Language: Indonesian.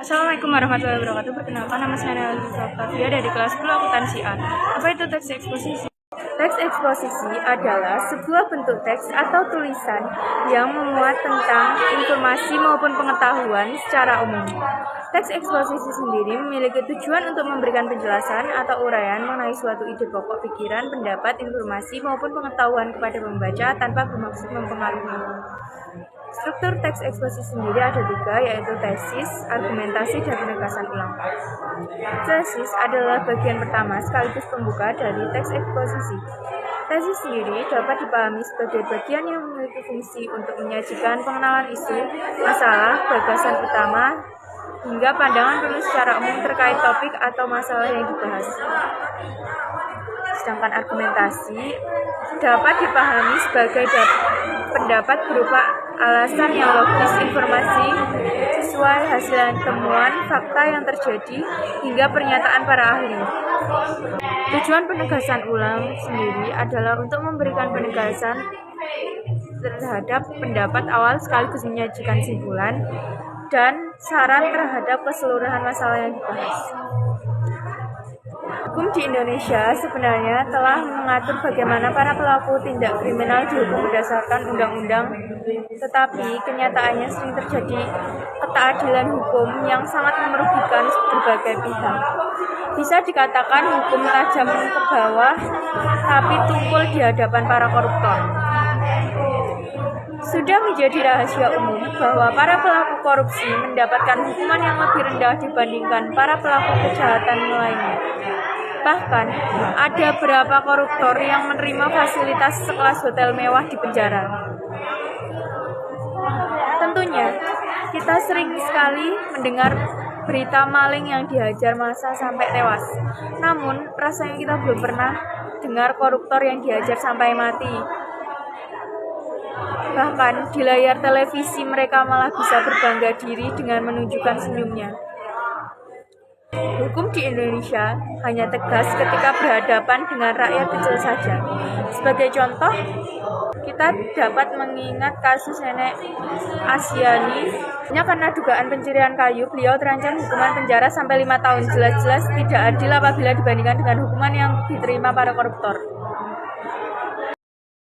Assalamualaikum warahmatullahi wabarakatuh. Perkenalkan, nama saya Nela Octavia dari kelas 10 akuntansi A. Apa itu teks eksposisi? Teks eksposisi adalah sebuah bentuk teks atau tulisan yang memuat tentang informasi maupun pengetahuan secara umum. Teks eksposisi sendiri memiliki tujuan untuk memberikan penjelasan atau uraian mengenai suatu ide pokok, pikiran, pendapat, informasi maupun pengetahuan kepada pembaca tanpa bermaksud mempengaruhi. Struktur teks eksposisi sendiri ada 3, yaitu tesis, argumentasi, dan penegasan ulang. Tesis adalah bagian pertama sekaligus pembuka dari teks eksposisi. Tesis sendiri dapat dipahami sebagai bagian yang memiliki fungsi untuk menyajikan pengenalan isu, masalah, gagasan utama, hingga pandangan penulis secara umum terkait topik atau masalah yang dibahas. Sedangkan argumentasi dapat dipahami sebagai pendapat berupa alasan yang logis, informasi sesuai hasil temuan, fakta yang terjadi, hingga pernyataan para ahli. Tujuan penegasan ulang sendiri adalah untuk memberikan penegasan terhadap pendapat awal sekaligus menyajikan simpulan dan saran terhadap keseluruhan masalah yang dibahas. Hukum di Indonesia sebenarnya telah mengatur bagaimana para pelaku tindak kriminal dihukum berdasarkan undang-undang, tetapi kenyataannya sering terjadi ketidakadilan hukum yang sangat merugikan berbagai pihak. Bisa dikatakan hukum tajam ke bawah, tapi tumpul di hadapan para koruptor. Sudah menjadi rahasia umum bahwa para pelaku korupsi mendapatkan hukuman yang lebih rendah dibandingkan para pelaku kejahatan lainnya. Bahkan, ada beberapa koruptor yang menerima fasilitas sekelas hotel mewah di penjara. Tentunya, kita sering sekali mendengar berita maling yang dihajar massa sampai tewas. Namun, rasanya kita belum pernah dengar koruptor yang dihajar sampai mati. Bahkan, di layar televisi mereka malah bisa berbangga diri dengan menunjukkan senyumnya. Hukum di Indonesia hanya tegas ketika berhadapan dengan rakyat kecil saja. Sebagai contoh, kita dapat mengingat kasus nenek Asyani. Hanya karena dugaan pencurian kayu, beliau terancam hukuman penjara sampai 5 tahun. Jelas-jelas tidak adil apabila dibandingkan dengan hukuman yang diterima para koruptor.